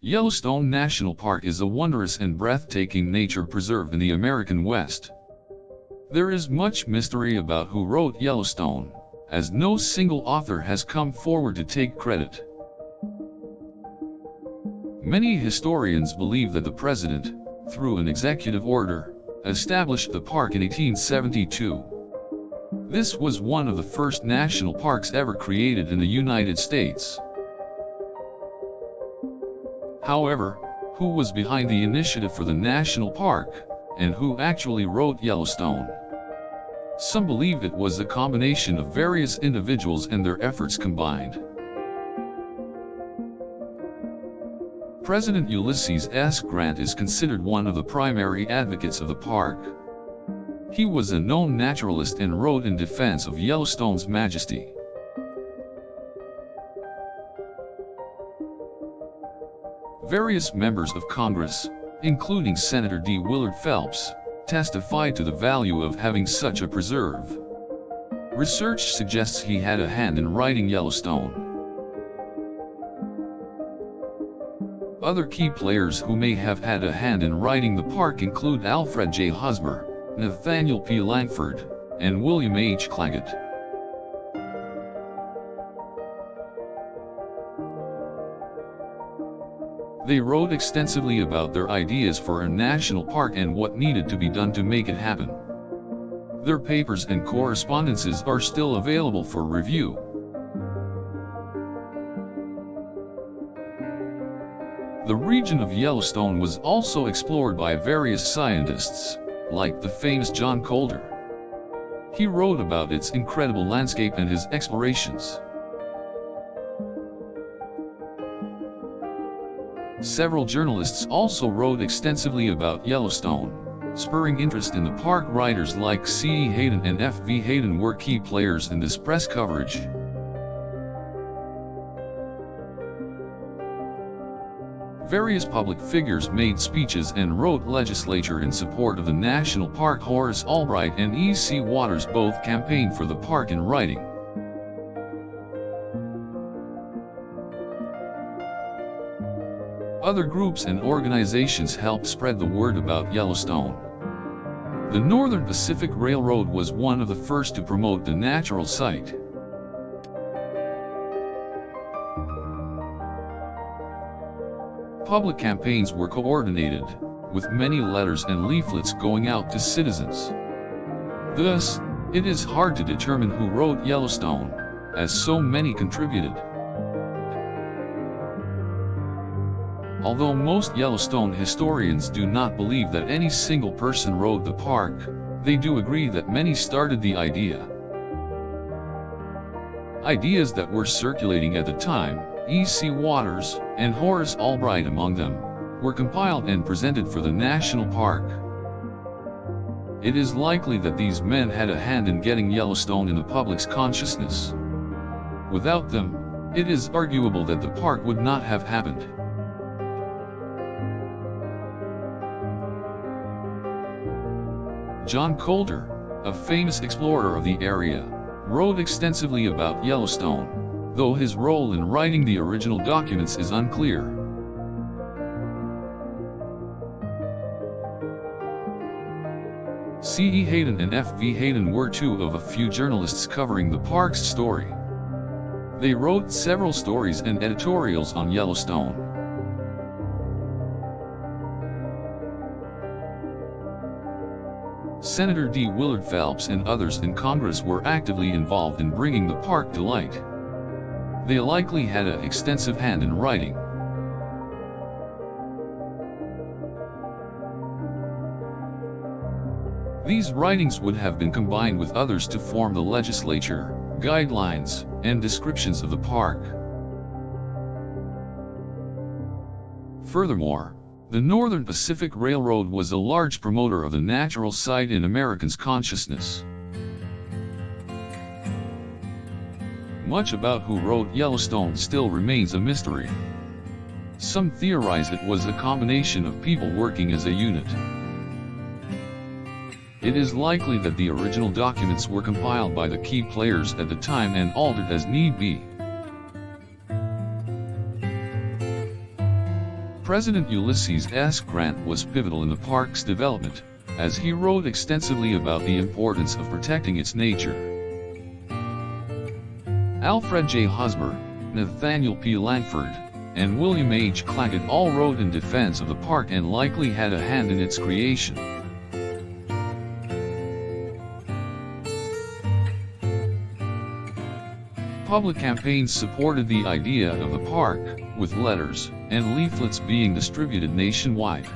Yellowstone National Park is a wondrous and breathtaking nature preserve in the American West. There is much mystery about who wrote Yellowstone, as no single author has come forward to take credit. Many historians believe that the president, through an executive order, established the park in 1872. This was one of the first national parks ever created in the United States. However, who was behind the initiative for the national park, and who actually wrote Yellowstone? Some believe it was a combination of various individuals and their efforts combined. President Ulysses S. Grant is considered one of the primary advocates of the park. He was a known naturalist and wrote in defense of Yellowstone's majesty. Various members of Congress, including Senator D. Willard Phelps, testified to the value of having such a preserve. Research suggests he had a hand in writing Yellowstone. Other key players who may have had a hand in writing the park include Alfred J. Husmer, Nathaniel P. Langford, and William H. Claggett. They wrote extensively about their ideas for a national park and what needed to be done to make it happen. Their papers and correspondences are still available for review. The region of Yellowstone was also explored by various scientists, like the famous John Colder. He wrote about its incredible landscape and his explorations. Several journalists also wrote extensively about Yellowstone, spurring interest in the park. Writers like C. E. Hayden and F. V. Hayden were key players in this press coverage. Various public figures made speeches and wrote legislation in support of the national park. Horace Albright and E. C. Waters both campaigned for the park in writing. Other groups and organizations helped spread the word about Yellowstone. The Northern Pacific Railroad was one of the first to promote the natural site. Public campaigns were coordinated, with many letters and leaflets going out to citizens. Thus, it is hard to determine who wrote Yellowstone, as so many contributed. Although most Yellowstone historians do not believe that any single person wrote the park, they do agree that many started the idea. Ideas that were circulating at the time, E. C. Waters, and Horace Albright among them, were compiled and presented for the national park. It is likely that these men had a hand in getting Yellowstone in the public's consciousness. Without them, it is arguable that the park would not have happened. John Colder, a famous explorer of the area, wrote extensively about Yellowstone, though his role in writing the original documents is unclear. C. E. Hayden and F. V. Hayden were two of a few journalists covering the park's story. They wrote several stories and editorials on Yellowstone. Senator D. Willard Phelps and others in Congress were actively involved in bringing the park to light. They likely had an extensive hand in writing. These writings would have been combined with others to form the legislature, guidelines, and descriptions of the park. Furthermore, the Northern Pacific Railroad was a large promoter of the natural site in Americans' consciousness. Much about who wrote Yellowstone still remains a mystery. Some theorize it was a combination of people working as a unit. It is likely that the original documents were compiled by the key players at the time and altered as need be. President Ulysses S. Grant was pivotal in the park's development, as he wrote extensively about the importance of protecting its nature. Alfred J. Husmer, Nathaniel P. Langford, and William H. Claggett all wrote in defense of the park and likely had a hand in its creation. Public campaigns supported the idea of the park, with letters and leaflets being distributed nationwide.